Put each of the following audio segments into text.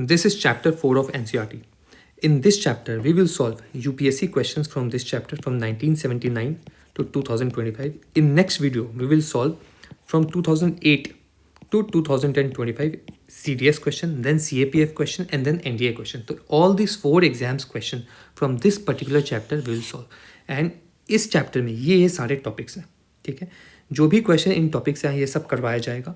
This is chapter 4 of NCERT. In this chapter, we will solve UPSC questions from this chapter from 1979 to 2025. In next video, we will solve from 2008 to 2025 CDS question, then CAPF question, and then NDA question. So all these 4 exams question from this particular chapter we will solve. And इस chapter में ये सारे topics हैं, ठीक है. जो भी question in topic से आए ये सब करवाया जाएगा.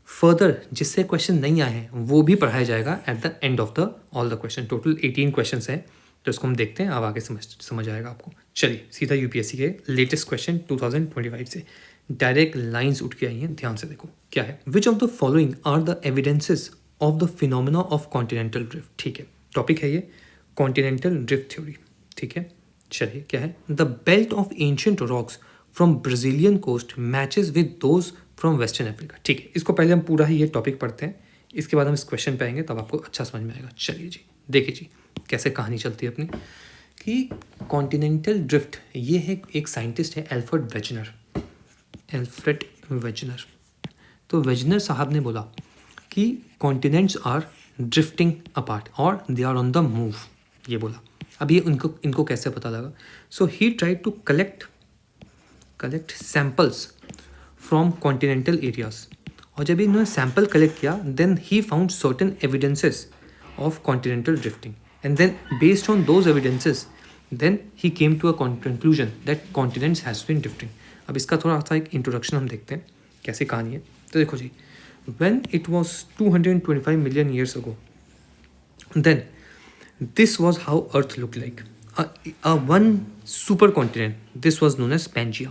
फर्दर जिससे क्वेश्चन नहीं आए हैं वो भी पढ़ाया जाएगा at the end of the all the question. Total 18 question हैं, तो इसको हम देखते हैं, अब आगे समझ आएगा आपको. चलिए सीधा यूपीएससी के लेटेस्ट क्वेश्चन 2025 से डायरेक्ट लाइंस उठ के आई हैं. ध्यान से देखो क्या है. Which of the following are the evidences of the phenomena of continental drift. ठीक है, टॉपिक है ये कॉन्टिनेंटल ड्रिफ्ट थ्योरी. ठीक है, चलिए क्या है. The belt of ancient rocks from Brazilian coast matches with those from western Africa. ठीक है, इसको पहले हम पूरा ही ये टॉपिक पढ़ते हैं, इसके बाद हम इस क्वेश्चन पे आएंगे, तब आपको अच्छा समझ में आएगा. चलिए जी, देखिए जी कैसे कहानी चलती है अपनी कि कॉन्टिनेंटल ड्रिफ्ट. ये है एक साइंटिस्ट है एल्फ्रेड वेजनर. तो वेजनर साहब ने बोला कि कॉन्टिनेंट्स आर ड्रिफ्टिंग अपार्ट और they are on the move. ये बोला. अब ये इनको कैसे पता लगा. So he tried to collect samples from continental areas. और जब इन्होंने सैम्पल कलेक्ट किया then he found certain evidences of continental drifting and then based on those evidences then he came to a conclusion that continents has been drifting. अब इसका थोड़ा सा एक introduction हम देखते हैं कैसी कहानी है. तो देखो जी, when it was 225 million years ago then this was how earth looked like. A one supercontinent, this was known as Pangaea.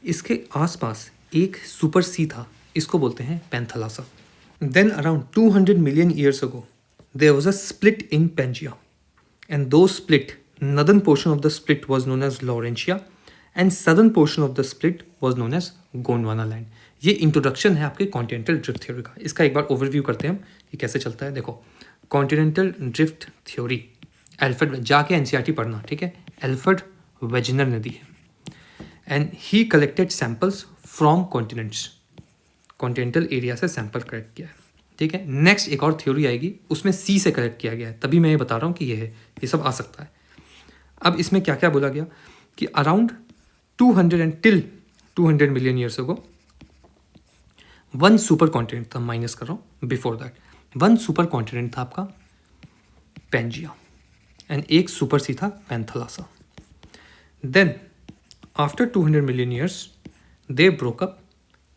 इसके आसपास एक सुपर सी था, इसको बोलते हैं Panthalassa. Then around 200 million years ago there was a split in Pangaea and those split, northern portion of the split was known as Laurentia and southern portion of the split was known as Gondwana land. ये introduction है आपके continental drift theory का. इसका एक बार overview करते हैं हम कि कैसे चलता है. देखो, कॉन्टिनेंटल ड्रिफ्ट थ्योरी एल्फ्रेड, जाके एनसीईआरटी पढ़ना, ठीक है, एल्फ्रेड वेजनर ने दी है. And he collected samples from continents, continental area से सैंपल कलेक्ट किया है. ठीक है, नेक्स्ट एक और थ्योरी आएगी उसमें सी से कलेक्ट किया गया है, तभी मैं ये बता रहा हूँ कि ये है, ये सब आ सकता है. अब इसमें क्या क्या बोला गया कि around 200 million years ago one supercontinent था, माइनस कर रहा हूँ, before that one supercontinent था आपका पैंजिया एंड एक सुपर सी था Panthalassa. Then after 200 million years they broke up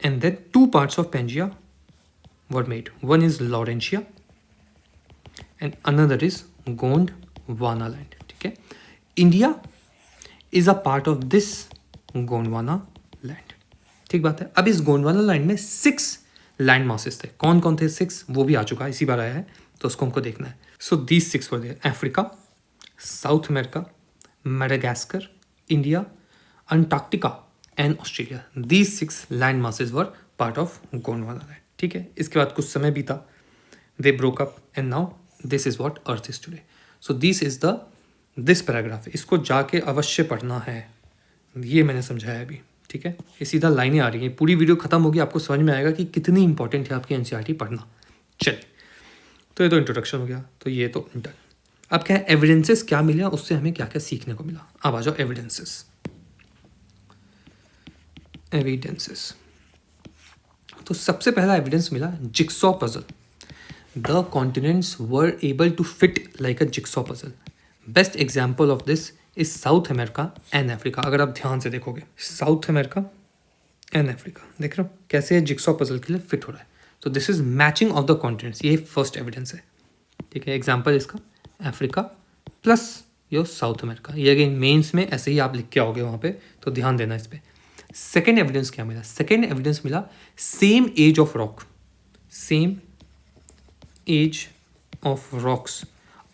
and then 2 parts of Pangaea were made. One is Laurentia and another is Gondwana land. ठीक है, India is a part of this Gondwana land. ठीक बात है. अब इस Gondwana land में 6 land masses थे. कौन कौन थे 6, वो भी आ चुका है, इसी बार आया है, तो उसको हमको देखना है. So these 6 were there: Africa, South America, Madagascar, India, Antarctica and Australia. These 6 land masses were part of Gondwana land. ठीक है, इसके बाद कुछ समय बीता, they broke up and now this is what earth is today. So this paragraph, इसको जाके अवश्य पढ़ना है, ये मैंने समझाया अभी. ठीक है, ये सीधा लाइनें आ रही हैं, पूरी वीडियो खत्म होगी, आपको समझ में आएगा कि कितनी इंपॉर्टेंट है आपकी एनसीईआरटी पढ़ना. चलिए, तो ये तो इंट्रोडक्शन हो गया, तो ये तो डन. अब क्या है, एविडेंसेस क्या मिला, उससे हमें क्या क्या सीखने को मिला. अब आ जाओ एविडेंसेस. तो सबसे पहला एविडेंस मिला jigsaw puzzle. The continents were able to fit like a jigsaw puzzle. Best example of this is South America and Africa. अगर आप ध्यान से देखोगे, साउथ अमेरिका एंड अफ्रीका, देख रहे हो कैसे जिक्सॉ पजल के लिए फिट हो रहा है. तो this is matching of the continents, ये फर्स्ट एविडेंस है. ठीक है, एग्जाम्पल इसका Africa plus your south America. ये अगेन मेंस में ऐसे ही आप लिख के आओगे वहाँ पे, तो ध्यान देना इस पर. सेकेंड एविडेंस क्या मिला, सेकेंड एविडेंस मिला same age of rock, same age of rocks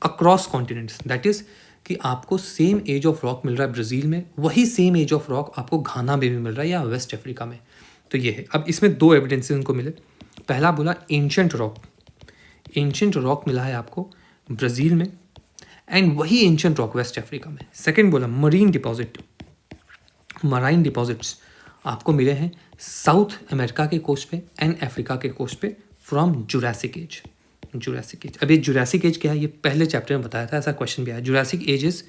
across continents. That is कि आपको सेम एज ऑफ रॉक मिल रहा है ब्राज़ील में, वही सेम एज ऑफ रॉक आपको घाना में भी मिल रहा है या वेस्ट अफ्रीका में. तो ये है. अब इसमें 2 एविडेंसेस उनको मिले. पहला बोला एंशिएंट रॉक मिला है आपको ब्राज़ील में एंड वही एंशिएंट रॉक वेस्ट अफ्रीका में. सेकंड बोला मरीन डिपॉजिट्स आपको मिले हैं साउथ अमेरिका के कोस्ट पे एंड अफ्रीका के कोस्ट पे from Jurassic age. Jurassic age. अब ये जुरासिक एज क्या है, ये पहले चैप्टर में बताया था, ऐसा क्वेश्चन भी आया। Jurassic age is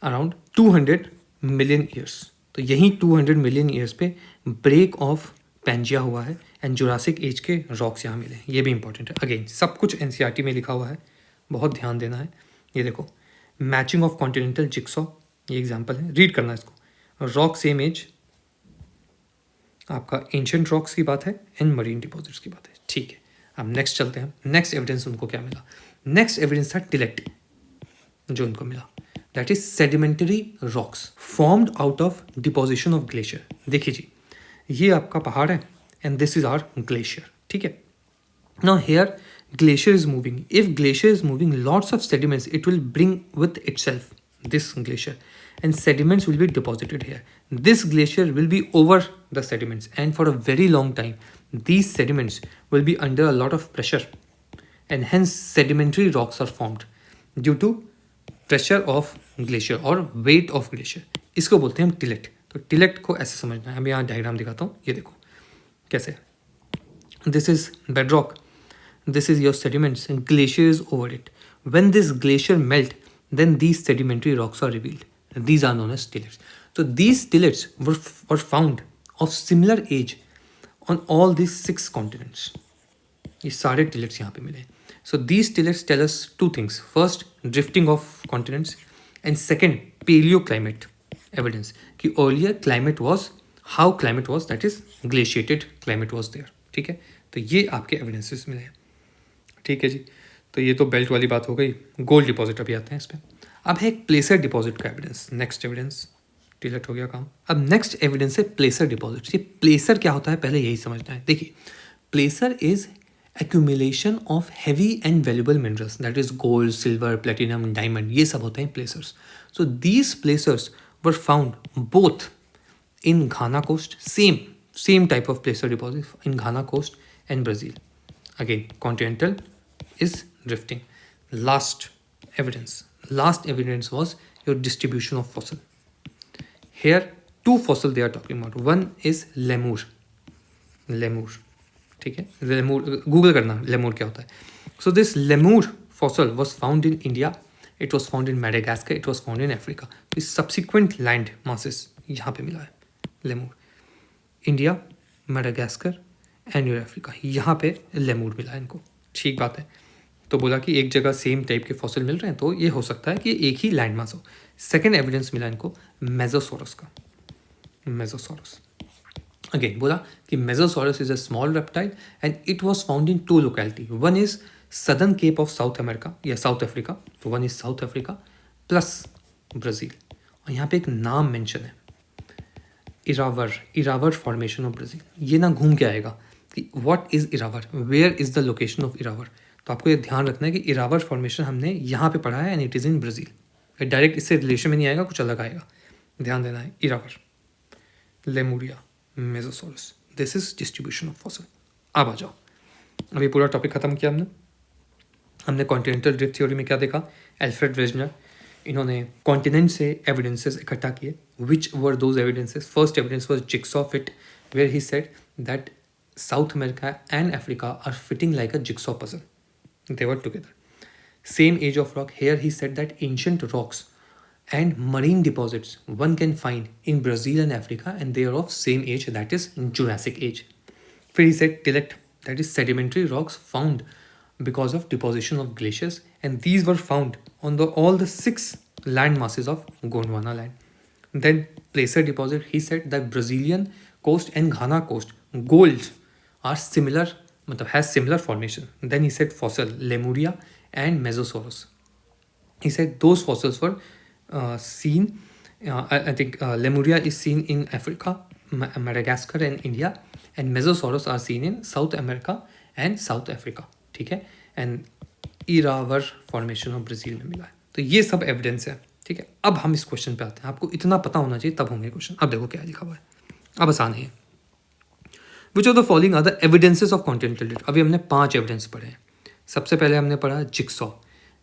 around 200 million years. तो यहीं 200 मिलियन ईयर्स पे ब्रेक ऑफ पैंजिया हुआ है एंड जुरासिक एज के रॉक्स यहाँ मिले। ये भी इंपॉर्टेंट है। अगेन सब कुछ एनसीईआरटी में लिखा हुआ है, बहुत ध्यान देना है। ये देखो, मैचिंग ऑफ कॉन्टिनेंटल जिक्सॉ, ये एग्जाम्पल है, रीड करना है इसको। रॉक सेम एज, आपका एंशिएंट रॉक्स की बात है एंड मरीन डिपॉजिट्स की बात है। ठीक है, अब नेक्स्ट चलते हैं। नेक्स्ट एविडेंस उनको क्या मिला? नेक्स्ट एविडेंस था टिलेक्ट जो उनको मिला, that is sedimentary rocks formed out of deposition of glacier. देखिए जी, ये आपका पहाड़ है and this is our glacier. ठीक है, now here glacier is moving. If glacier is moving, lots of sediments it will bring with itself, this glacier, and sediments will be deposited here. This glacier will be over the sediments and for a very long time these sediments will be under a lot of pressure and hence sedimentary rocks are formed due to pressure of glacier or weight of glacier. इसको बोलते हैं हम टिलेक्ट। तो टिलेक्ट को ऐसे समझना है। मैं यहाँ डायग्राम दिखाता हूँ, ये देखो कैसे। This is bedrock, this is your sediments and glacier is over it. When this glacier melt, then these sedimentary rocks are revealed. These are known as tillets. So these tillets were found of similar age on all these 6 continents. ये सारे tillets यहाँ पे मिले। So these tillets tell us 2 things. First, drifting of continents, and second, paleoclimate evidence कि earlier climate was, how climate was, that is glaciated climate was there. ठीक है, तो ये आपके एविडेंसेस मिले हैं। ठीक है जी, तो ये तो बेल्ट वाली बात हो गई। गोल्ड डिपॉजिट अभी आते हैं इस पर। अब है एक प्लेसर डिपॉजिट का एविडेंस। नेक्स्ट एविडेंस, टिलेट हो गया काम। अब नेक्स्ट एविडेंस है प्लेसर डिपॉजिट। ये प्लेसर क्या होता है पहले यही समझना है। देखिए, placer is accumulation of heavy and valuable minerals, that is gold, silver, platinum, diamond, ये सब होते हैं placers. So these placers were found both in Ghana coast, same type of placer deposit in Ghana coast and Brazil. Again, continental is drifting. Last evidence was your distribution of fossil. Here 2 fossil they are talking about. One is lemur. ठीक है, lemur Google करना lemur क्या होता है। So this lemur fossil was found in India, it was found in Madagascar, it was found in Africa. तो subsequent land masses यहाँ पे मिला है lemur. India, Madagascar and Africa, यहाँ पे लेमूर मिला है इनको। ठीक बात है, तो बोला कि एक जगह सेम टाइप के फॉसिल मिल रहे हैं, तो ये हो सकता है कि एक ही लैंड मास हो। सेकेंड एविडेंस मिला इनको मेजोसोरस का। मेजोसोरस अगेन बोला कि mesosaurus is a small reptile and it was found in 2 locality. One is southern cape of South America या साउथ अफ्रीका, तो one is South Africa plus Brazil. और यहाँ पे एक नाम मेंशन है, इरावर फॉर्मेशन ऑफ ब्राज़ील। ये ना घूम के आएगा कि व्हाट इज़ इरावर, where is the location of इरावर। तो आपको ये ध्यान रखना है कि इरावर फॉर्मेशन हमने यहाँ पे पढ़ा है and it is in Brazil. Direct इससे रिलेशन में नहीं आएगा, कुछ अलग आएगा, ध्यान देना है। इरावर, Lemuria, mesosaurus, this is distribution of fossil. अब आ जाओ, अभी पूरा टॉपिक खत्म किया हमने कॉन्टिनेंटल ड्रिफ्ट थ्योरी में क्या देखा। एल्फ्रेड वेजनर, इन्होंने कॉन्टिनेंट से एविडेंसेस इकट्ठा किए। Which were those evidences? First evidence was jigsaw fit, where he said that South America and Africa are fitting like a jigsaw puzzle, they were together. Same age of rock. Here he said that ancient rocks and marine deposits one can find in Brazil and Africa, and they are of same age, that is Jurassic age. Then he said tillect, that is sedimentary rocks found because of deposition of glaciers, and these were found on all the 6 land masses of Gondwana land. Then placer deposit, he said that Brazilian coast and Ghana coast gold are similar, has similar formation. Then he said fossil, Lemuria and Mesosaurus. He said those fossils were seen, I think Lemuria is seen in Africa, Madagascar and India, and Mesosaurus are seen in South America and South Africa. ठीक है, and इरावर formation of Brazil में मिला है। तो ये सब evidence है। ठीक है, अब हम इस क्वेश्चन पे आते हैं। आपको इतना पता होना चाहिए तब होंगे क्वेश्चन। अब देखो क्या लिखा हुआ है, अब आसान है। Which of the following are the evidences of continental drift? अभी हमने 5 एविडेंस पढ़े हैं। सबसे पहले हमने पढ़ा जिक्सॉ,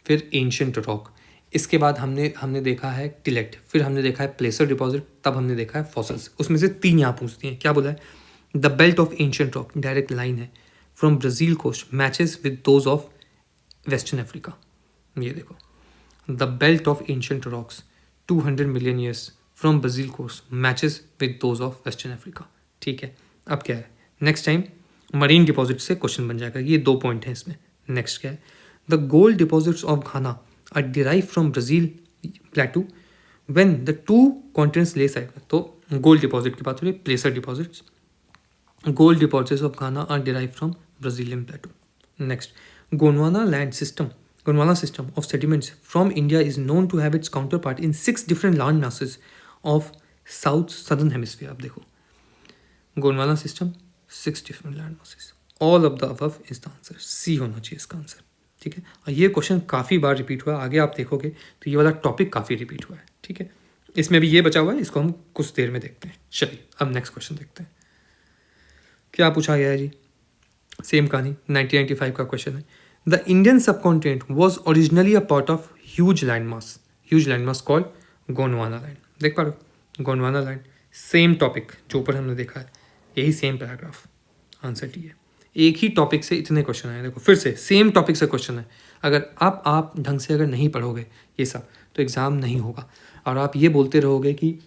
फिर एंशिएंट रॉक, इसके बाद हमने देखा है टिलेक्ट, फिर हमने देखा है प्लेसर डिपॉजिट, तब हमने देखा है फॉसिल्स। उसमें से 3 यहाँ पूछती हैं। क्या बोला है? The belt of ancient rock, direct line है, from Brazil coast matches with those of western Africa. ये देखो, the belt of ancient rocks 200 million years from Brazil course matches with those of western Africa. ठीक है, अब क्या है, next time marine deposit से question बन जाएगा। ये 2 पॉइंट हैं इसमें। नेक्स्ट क्या है, the gold deposits of Ghana are derive from Brazil plateau when the two continents lay side. तो गोल्ड डिपॉजिट की बात हो रही है, placer deposits. Gold deposits of Ghana are derive from Brazilian plateau. Next, Gondwana land system, Gondwana system of sediments from India is known to have its counterpart in 6 different land masses of southern hemisphere. अब देखो, Gondwana system 6 different land masses. All of the above is the answer. C होना चाहिए इसका answer. ठीक है, और ये question काफ़ी बार रिपीट हुआ है, आगे आप देखोगे तो ये वाला टॉपिक काफ़ी रिपीट हुआ है। ठीक है, इसमें भी ये बचा हुआ है, इसको हम कुछ देर में देखते हैं। चलिए अब नेक्स्ट क्वेश्चन देखते हैं क्या पूछा गया है जी। सेम कहानी, 1995 का क्वेश्चन है। The Indian subcontinent was originally a part of huge landmass called Gondwana land. देख पा रहे हो, गोंडवाना लैंड, सेम टॉपिक जो ऊपर हमने देखा है, यही सेम पैराग्राफ। आंसर टी है। एक ही टॉपिक से इतने क्वेश्चन आए, देखो फिर से सेम टॉपिक से क्वेश्चन है। अगर आप ढंग से अगर नहीं पढ़ोगे ये सब तो एग्ज़ाम नहीं होगा। और आप ये बोलते रहोगे कि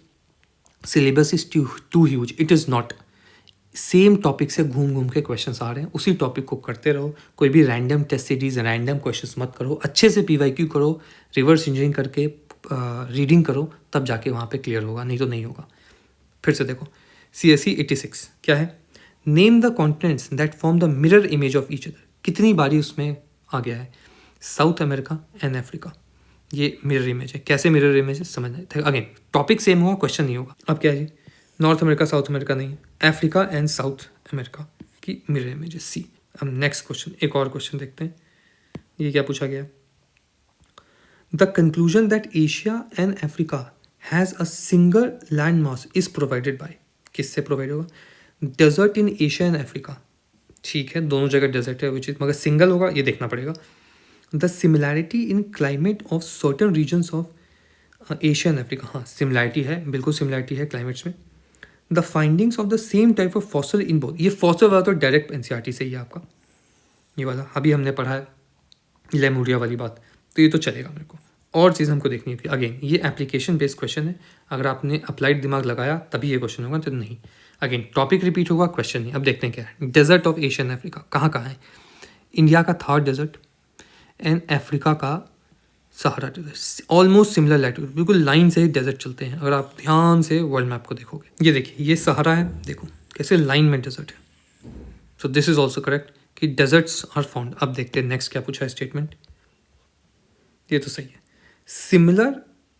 syllabus is too huge, it is not. Same topic से घूम घूम के क्वेश्चंस आ रहे हैं, उसी टॉपिक को करते रहो। कोई भी random test series, random questions मत करो, अच्छे से PYQ करो, रिवर्स इंजीनियरिंग करके रीडिंग करो, तब जाके वहाँ पे क्लियर होगा, नहीं तो नहीं होगा। फिर से देखो, CSE 86 क्या है, name the continents that form the mirror image of each other. कितनी बारी उसमें आ गया है, साउथ अमेरिका एंड अफ्रीका। ये मिरर इमेज है, कैसे मिरर इमेज है समझना। अगेन टॉपिक सेम होगा, क्वेश्चन नहीं होगा। अब क्या है जी, नॉर्थ अमेरिका साउथ अमेरिका नहीं, अफ्रीका एंड साउथ अमेरिका की मिरर इमेज है, C। अब नेक्स्ट क्वेश्चन, एक और क्वेश्चन देखते हैं, ये क्या पूछा गया। The conclusion that Asia and Africa has a single land mass is provided by, किससे प्रोवाइड होगा, desert in Asia and Africa. ठीक है, दोनों जगह डेजर्ट है, विच इज मगर सिंगल होगा, ये देखना पड़ेगा। The similarity in climate of certain reasons of Asia and Africa, हाँ सिमिलैरिटी है, बिल्कुल सिमिलैरिटी है क्लाइमेट्स में। The findings of the same type of fossil in both, ये फॉसल वाला तो डायरेक्ट NCERT से ही है आपका, ये वाला अभी हमने पढ़ा है लेमुरिया वाली बात, तो ये तो चलेगा। मेरे को और चीज़ हमको देखनी होगी। अगेन ये एप्लीकेशन बेस्ड क्वेश्चन है, अगर आपने अप्लाइड दिमाग लगाया तभी ये क्वेश्चन होगा, तो नहीं। अगेन टॉपिक रिपीट होगा, क्वेश्चन नहीं। अब देखते हैं क्या है। Desert of Asia and Africa कहाँ कहाँ है, इंडिया का थार डेजर्ट एंड अफ्रीका का Sahara desert, almost similar latitude, बिल्कुल लाइन से ही डेजर्ट चलते हैं। अगर आप ध्यान से वर्ल्ड मैप को देखोगे, ये देखिए ये सहारा है, देखो कैसे लाइन में डेजर्ट है। So this is also correct कि डेजर्ट्स आर फाउंड। अब देखते हैं नेक्स्ट क्या पूछा है स्टेटमेंट, ये तो सही है।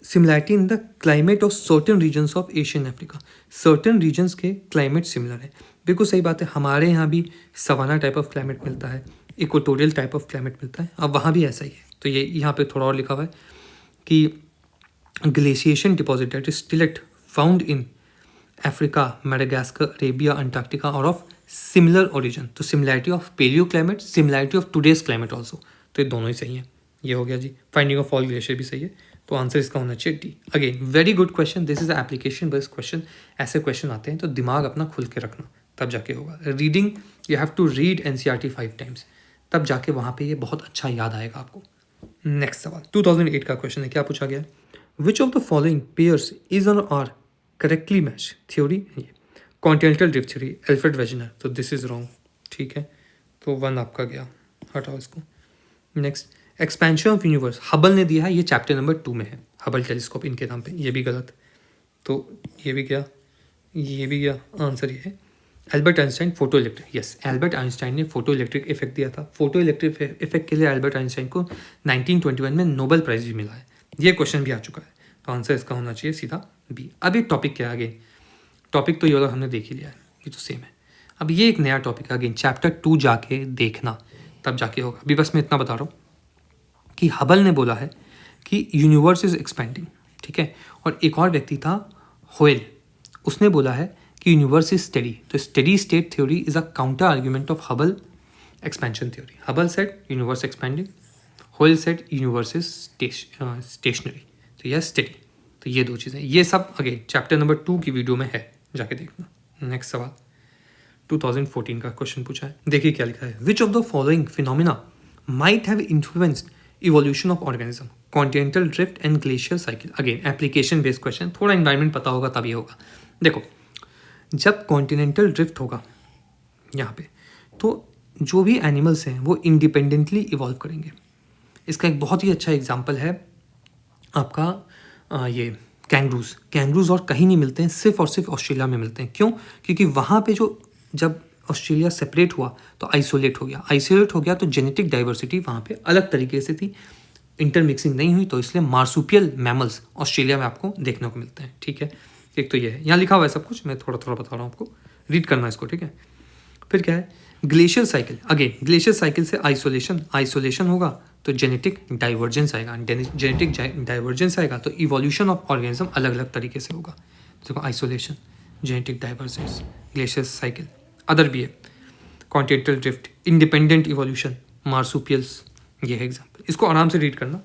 Similarity in the climate of certain regions of Asian Africa, certain regions के क्लाइमेट सिमिलर है, बिल्कुल सही बात है। हमारे यहाँ भी सवाना टाइप ऑफ क्लाइमेट मिलता है, इक्वेटोरियल टाइप ऑफ क्लाइमेट मिलता है, अब वहाँ भी ऐसा ही है। तो ये यहाँ पे थोड़ा और लिखा हुआ है कि glaciation deposit that is stellate found in Africa, Madagascar, Arabia, Antarctica और ऑफ सिमिलर ओरिजिन। तो similarity of paleo climate, similarity of today's climate also, तो ये दोनों ही सही है। ये हो गया जी। फाइंडिंग ऑफ ऑल ग्लेशियर भी सही है, तो आंसर इसका होना चाहिए D। Again very good question, this is application based question. ऐसे क्वेश्चन आते हैं तो दिमाग अपना खुल के रखना, तब जाके होगा। Reading, you have to read NCERT 5 times, तब जाके वहाँ पे ये बहुत अच्छा याद आएगा आपको। नेक्स्ट सवाल 2008 का क्वेश्चन है, क्या पूछा गया, which of the following pairs is on are correctly match theory, ये continental drift theory, Alfred Wegener, तो दिस इज रॉन्ग। ठीक है, तो 1 आपका गया, हटाओ इसको। Next, expansion of universe, Hubble ने दिया है, ये चैप्टर नंबर 2 में है, हबल टेलीस्कोप इनके नाम पे, ये भी गलत, तो ये भी गया, ये भी गया। आंसर ये है Albert Einstein photo electric. Yes, Albert Einstein ने फोटो इलेक्ट्रिक इफेक्ट दिया था। फोटो इलेक्ट्रिक इफेक्ट के लिए एल्बर्ट आइंस्टाइन को 1921 में नोबेल प्राइज भी मिला है। ये क्वेश्चन भी आ चुका है, तो आंसर इसका होना चाहिए सीधा B। अब ये टॉपिक क्या है, अगेन टॉपिक तो ये वाला हमने देख ही लिया है, ये तो सेम है। अब ये एक नया टॉपिक है, अगेन चैप्टर 2 जाके देखना, तब जाके होगा। अभी बस मैं इतना बता रहा हूँ कि हबल ने बोला है कि यूनिवर्स इज एक्सपेंडिंग, ठीक है। और एक और व्यक्ति था होयल, उसने बोला है कि यूनिवर्स इज स्टेडी। तो steady state theory is a counter argument of Hubble expansion theory. Hubble said universe expanding, होयल सेड यूनिवर्स इज स्टेशनरी, तो यह स्टेडी। तो ये दो चीज़ें, ये सब अगेन चैप्टर नंबर 2 की वीडियो में है, जाके देखना। नेक्स्ट सवाल 2014 का क्वेश्चन पूछा है, देखिए क्या लिखा है। Which of the following phenomena might have influenced evolution of organism. Continental drift and glacial cycle. Again, application based question. थोड़ा environment पता होगा तभी होगा. देखो, जब कॉन्टिनेंटल ड्रिफ्ट होगा यहाँ पे, तो जो भी एनिमल्स हैं वो इंडिपेंडेंटली इवॉल्व करेंगे. इसका एक बहुत ही अच्छा एग्जांपल है आपका ये कैंगरूज और कहीं नहीं मिलते हैं, सिर्फ और सिर्फ ऑस्ट्रेलिया में मिलते हैं. क्यों? क्योंकि वहाँ पे जो जब ऑस्ट्रेलिया सेपरेट हुआ तो आइसोलेट हो गया तो जेनेटिक डाइवर्सिटी वहाँ पे अलग तरीके से थी, इंटरमिक्सिंग नहीं हुई, तो इसलिए मार्सुपियल मैमल्स ऑस्ट्रेलिया में आपको देखने को मिलते हैं. ठीक है, एक तो ये है, यहाँ लिखा हुआ है सब कुछ, मैं थोड़ा थोड़ा बता रहा हूँ आपको, रीड करना है इसको. ठीक है, फिर क्या है glacier cycle. Again glacier cycle से आइसोलेशन होगा तो जेनेटिक डाइवर्जेंस आएगा. जेनेटिक डाइवर्जेंस आएगा तो इवोल्यूशन ऑफ ऑर्गेनिज्म अलग अलग तरीके से होगा. देखो, isolation, genetic divergence, glacier cycle. Other भी है continental drift, independent evolution, marsupials. ये है एग्जाम्पल. इसको आराम से रीड करना,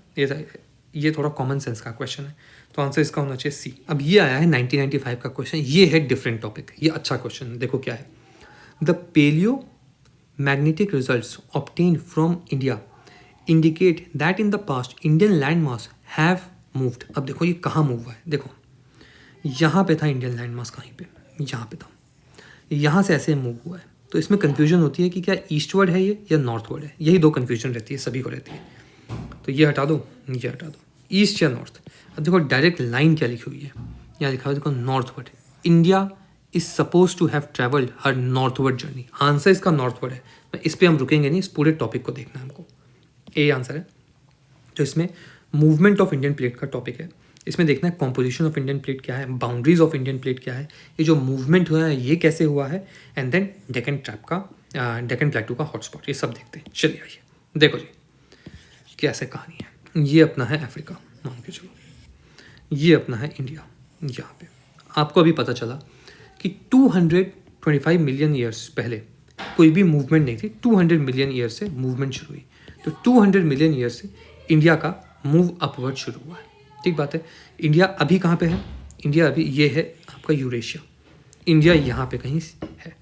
ये थोड़ा कॉमन सेंस का क्वेश्चन है, तो आंसर इसका होना चाहिए सी. अब ये आया है 1995 का क्वेश्चन. ये है डिफरेंट टॉपिक, ये अच्छा क्वेश्चन है. देखो क्या है, the paleo magnetic results obtained from India indicate that in the past Indian land mass have moved. अब देखो ये कहाँ मूव हुआ है. देखो यहाँ पे था इंडियन लैंड मास, कहीं पे यहाँ पे था, यहाँ से ऐसे मूव हुआ है. तो इसमें कन्फ्यूजन होती है कि क्या ईस्टवर्ड है ये या नॉर्थवर्ड है. यही दो कन्फ्यूजन रहती है, सभी को रहती है. तो ये हटा दो, ये हटा दो, ईस्ट या नॉर्थ. अब देखो डायरेक्ट लाइन क्या लिखी हुई है, यहाँ लिखा हुआ है देखो northward. India is suppose to have travelled her northward journey. Answer इसका नॉर्थवर्ड है. इस पर हम रुकेंगे नहीं, इस पूरे टॉपिक को देखना है हमको. ए आंसर है. तो इसमें मूवमेंट ऑफ इंडियन प्लेट का टॉपिक है. इसमें देखना है कॉम्पोजिशन ऑफ इंडियन प्लेट क्या है, बाउंड्रीज ऑफ इंडियन प्लेट क्या है, ये जो मूवमेंट हुआ है ये कैसे हुआ है, and then Deccan Deccan plateau का हॉटस्पॉट. ये सब देखते हैं. चलिए आइए देखो जी कैसे कहानी है. ये अपना है अफ्रीका, मान के चलो, ये अपना है इंडिया. यहाँ पे आपको अभी पता चला कि 225 मिलियन ईयर्स पहले कोई भी मूवमेंट नहीं थी. 200 मिलियन ईयर से मूवमेंट शुरू हुई. तो 200 मिलियन ईयर से इंडिया का मूव अपवर्ड शुरू हुआ है. ठीक बात है. इंडिया अभी कहाँ पे है? इंडिया अभी ये है आपका यूरेशिया. इंडिया यहाँ पे कहीं है.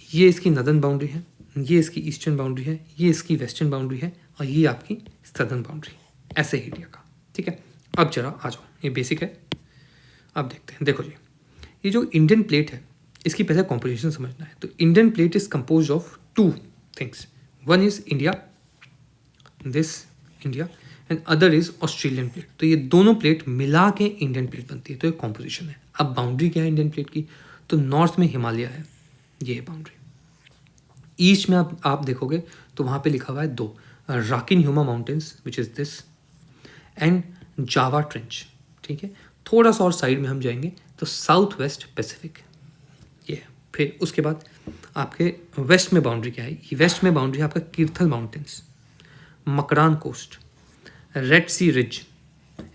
ये इसकी नदर्न बाउंड्री है, ये इसकी ईस्टर्न बाउंड्री है, ये इसकी वेस्टर्न बाउंड्री है, और ये आपकी सदर्न बाउंड्री. ऐसे ही इंडिया का. ठीक है, अब जरा आ जाओ, ये बेसिक है. अब देखते हैं. देखो जी, ये जो इंडियन प्लेट है इसकी पहले कॉम्पोजिशन समझना है. तो Indian plate is compose of two things. One is India, this India, and other is Australian plate. तो ये दोनों प्लेट मिला के इंडियन प्लेट बनती है. तो ये कॉम्पोजिशन है. अब बाउंड्री क्या है इंडियन प्लेट की? तो नॉर्थ में हिमालय है, ये है बाउंड्री. ईस्ट में आप देखोगे तो वहाँ पे लिखा हुआ है दो, Rocky Huma mountains which is this, and Java trench. ठीक है, थोड़ा सा और साइड में हम जाएंगे तो साउथ वेस्ट पैसिफिक ये है. फिर उसके बाद आपके वेस्ट में बाउंड्री क्या है? वेस्ट में बाउंड्री है आपका Kirthar mountains, Makran coast, Red Sea ridge,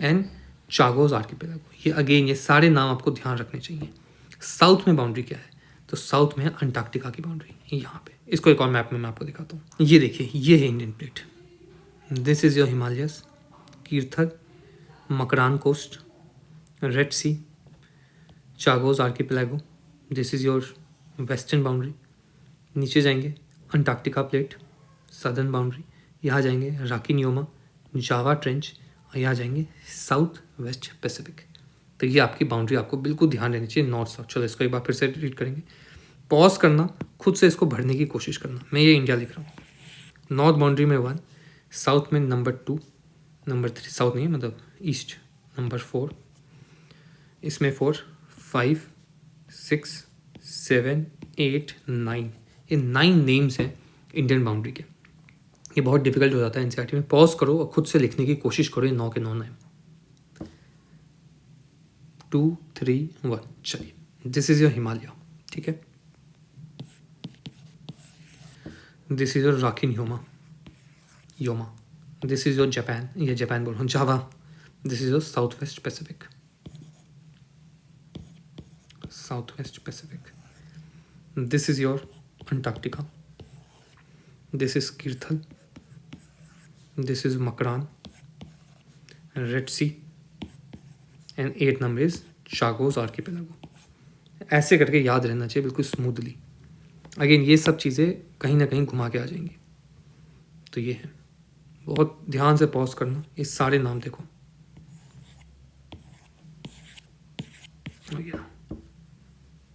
and Chagos archipelago. ये अगेन ये सारे नाम आपको ध्यान रखने चाहिए. साउथ में बाउंड्री क्या है? तो साउथ में है अंटार्कटिका की बाउंड्री, यहाँ पे. इसको एक और मैप में मैं आपको दिखाता हूँ. ये देखिए, ये है Indian plate. This is your Himalayas, Kirthar, Makran coast, Red Sea, Chagos archipelago. This is your western boundary. नीचे जाएंगे अंटार्कटिका प्लेट, सदर्न बाउंड्री. यहाँ जाएंगे रॉकी ह्यूमा, जावा ट्रेंच, और यहाँ जाएंगे साउथ वेस्ट पैसिफिक. तो ये आपकी बाउंड्री आपको बिल्कुल ध्यान रहनी चाहिए, नॉर्थ साउथ. चलो इसको एक बार फिर से रीड करेंगे. पॉज करना, खुद से इसको भरने की कोशिश करना. मैं ये इंडिया लिख रहा हूँ. नॉर्थ बाउंड्री में 1, साउथ में नंबर 2, नंबर 3, साउथ नहीं मतलब ईस्ट, नंबर 4, इसमें 4, 5, 6, 7, 8, 9. ये 9 नेम्स हैं इंडियन बाउंड्री के. ये बहुत डिफिकल्ट हो जाता है एनसीईआरटी में. पॉज करो और खुद से लिखने की कोशिश करो. ये 9 के 9 नेम. 2, 3, 1. चलिए, दिस इज योर हिमालय. ठीक है, दिस इज योर रॉकी ह्यूमा. दिस इज योर जापान, ये जापान बोल रहा हूँ, Java. This is your South West Pacific, South West Pacific. This is your Antarctica. This is Kirthar. This is Makran, Red Sea, and 8 number is Chagos archipelago. ऐसे करके याद रहना चाहिए बिल्कुल स्मूथली. अगेन ये सब चीज़ें कहीं ना कहीं घुमा के आ जाएंगी. तो ये है, बहुत ध्यान से पॉज करना, ये सारे नाम देखो।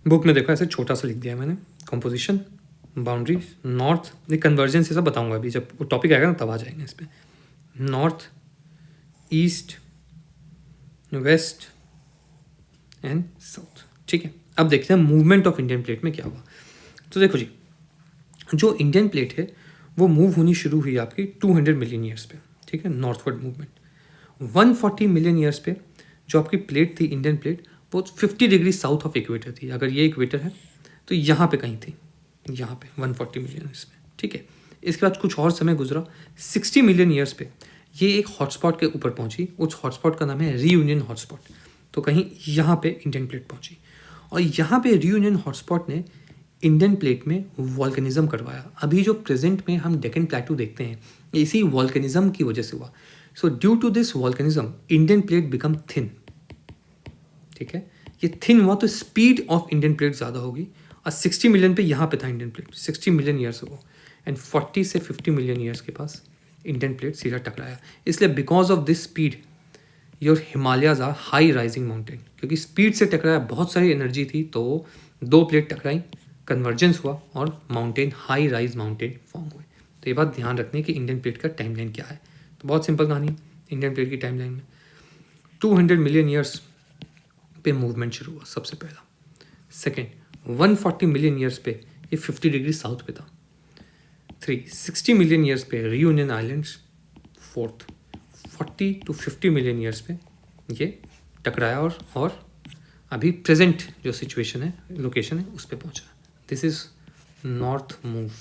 बुक में देखो ऐसे छोटा सा लिख दिया है मैंने, कंपोजिशन, बाउंड्रीज, नॉर्थ, ये कन्वर्जेंस ये सब बताऊंगा अभी, जब टॉपिक आएगा ना तब आ जाएंगे इस पर। North, east, west and south. ठीक है, अब देखते हैं मूवमेंट ऑफ इंडियन प्लेट में क्या हुआ। तो देखो जी, जो इंडियन प्लेट है वो मूव होनी शुरू हुई आपकी 200 मिलियन ईयर्स पे। ठीक है, नॉर्थवर्ड मूवमेंट। 140 मिलियन ईयर्स पे जो आपकी प्लेट थी, इंडियन प्लेट, वो 50 डिग्री साउथ ऑफ इक्वेटर थी। अगर ये इक्वेटर है तो यहाँ पे कहीं थी, यहाँ पे 140 मिलियन ईयर्स पे। ठीक है, इसके बाद कुछ और समय गुजरा, 60 मिलियन ईयर्स पे ये एक हॉटस्पॉट के ऊपर पहुंची। उस हॉटस्पॉट का नाम है रीयूनियन हॉटस्पॉट। तो कहीं यहाँ पे इंडियन प्लेट पहुंची, और यहाँ पे रीयूनियन हॉटस्पॉट ने इंडियन प्लेट में वॉल्केनिज्म करवाया। अभी जो प्रेजेंट में हम डेक्कन प्लेटू देखते हैं, इसी वॉल्केनिज्म की वजह से हुआ। So due to this volcanism Indian plate become thin. ठीक है, ये थिन हुआ तो स्पीड ऑफ इंडियन प्लेट ज़्यादा होगी, और 60 मिलियन पे यहाँ पे था इंडियन प्लेट, 60 मिलियन ईयर्स हो, एंड 40 से 50 मिलियन ईयर्स के पास इंडियन प्लेट सीधा टकराया। इसलिए because of this speed your Himalayas are high rising mountain, क्योंकि स्पीड से टकराया, बहुत सारी एनर्जी थी, तो दो प्लेट टकराई, कन्वर्जेंस हुआ और mountain, high rise mountain form हुए। तो ये बात ध्यान रखने की इंडियन प्लेट का टाइमलाइन क्या है। तो बहुत सिंपल कहानी है इंडियन प्लेट की टाइमलाइन में। 200 मिलियन ईयर्स पे मूवमेंट शुरू हुआ सबसे पहला। सेकेंड, 140 मिलियन ईयर्स पे ये 50 डिग्री साउथ पे था। 60 मिलियन ईयर्स पे reunion islands. Fourth, 40 to 50 million years पे ये टकराया और अभी प्रेजेंट जो सिचुएशन है, लोकेशन है, उस पर पहुंचा। This is north move,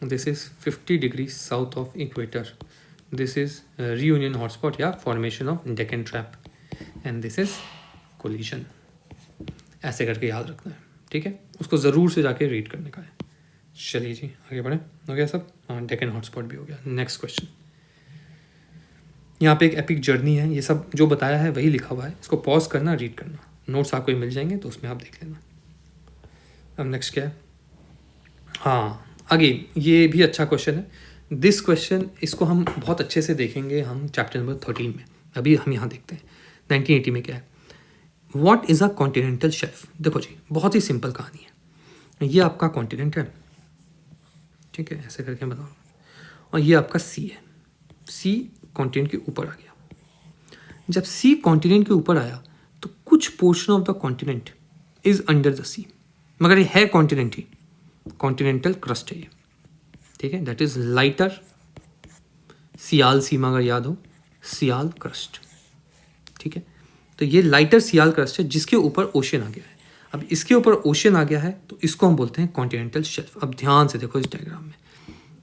this is 50 degree south of equator, this is Reunion hotspot या formation of Deccan trap, and this is collision. ऐसे करके याद रखना है। ठीक है, उसको ज़रूर से जाके रीड करने का है। चलिए जी आगे बढ़े, हो गया सब। हाँ, डेक्कन हॉटस्पॉट भी हो गया। नेक्स्ट क्वेश्चन, यहाँ पे एक एपिक जर्नी है, ये सब जो बताया है वही लिखा हुआ है, इसको पॉज करना, रीड करना, नोट्स आपको मिल जाएंगे तो उसमें आप देख लेना। अब नेक्स्ट क्या है, हाँ अगेन ये भी अच्छा क्वेश्चन है। दिस क्वेश्चन, इसको हम बहुत अच्छे से देखेंगे हम चैप्टर नंबर 13 में। अभी हम यहाँ देखते हैं 1980 में क्या है। What is a continental shelf. देखो जी, बहुत ही सिंपल कहानी है। ये आपका कॉन्टिनेंट है, ठीक है, ऐसे करके बताओ, और ये आपका सी है। सी कॉन्टिनेंट के ऊपर आ गया। जब सी कॉन्टिनेंट के ऊपर आया तो कुछ portion of the continent is under the sea, मगर ये है कॉन्टिनेंट ही, कॉन्टिनेंटल क्रस्ट है ये। ठीक है, दैट इज लाइटर सियाल सीमा, अगर याद हो, सियाल क्रस्ट। ठीक है, तो ये लाइटर सियाल क्रस्ट है जिसके ऊपर ओशन आ गया है। अब इसके ऊपर ओशन आ गया है तो इसको हम बोलते हैं कॉन्टिनेंटल शेल्फ। अब ध्यान से देखो इस डायग्राम में,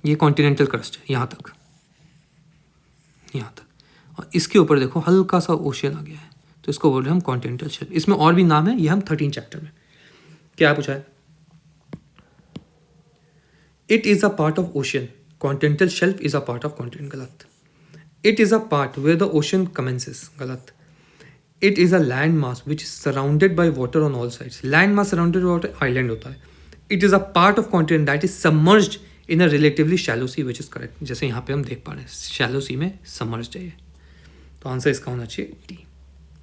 ये कॉन्टिनेंटल क्रस्ट है यहाँ तक, यहाँ तक, और इसके ऊपर देखो हल्का सा ओशन आ गया है, तो इसको बोल रहे हैं हम कॉन्टिनेंटल शेल्फ। इसमें और भी नाम है, ये हम 13 चैप्टर में। क्या पूछा है, it is a part of ocean, continental shelf is a part of continent, गलत। It is a part where the ocean commences, गलत। It is a land mass which is surrounded by water on all sides, land mass surrounded by water island होता है। It is a part of continent that is submerged in a relatively shallow sea, which is correct. जैसे यहाँ पे हम देख पा रहे हैं, शैलो सी में सबमर्ज्ड है ये, तो आंसर इसका होना चाहिए डी।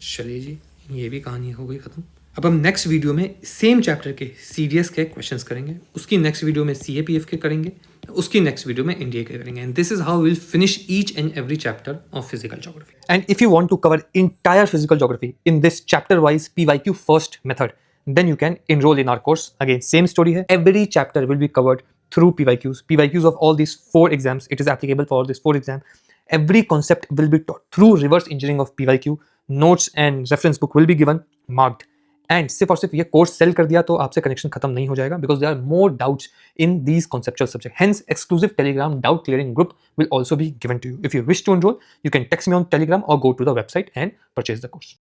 चलिए जी, ये भी कहानी हो गई खत्म। अब हम नेक्स्ट वीडियो में सेम चैप्टर के सीडीएस के क्वेश्चंस करेंगे, उसकी नेक्स्ट वीडियो में सीएपीएफ के करेंगे, उसकी नेक्स्ट वीडियो में एनडीए के करेंगे, and this is how will finish each and every chapter of physical geography. And if you want to cover entire physical geography in this chapter wise PYQ first method, then you can enroll in our course. Again, same story here. Every chapter will be covered through PYQs. PYQs of all these 4 exams. It is applicable for all these 4 exams. Every concept will be taught through reverse engineering of PYQ. Notes and reference book will be given, marked. And सिर्फ और सिर्फ ये course cell कर दिया तो आपसे connection खत्म नहीं हो जाएगा, because there are more doubts in these conceptual subjects. Hence, exclusive Telegram doubt clearing group will also be given to you. If you wish to enroll, you can text me on Telegram or go to the website and purchase the course.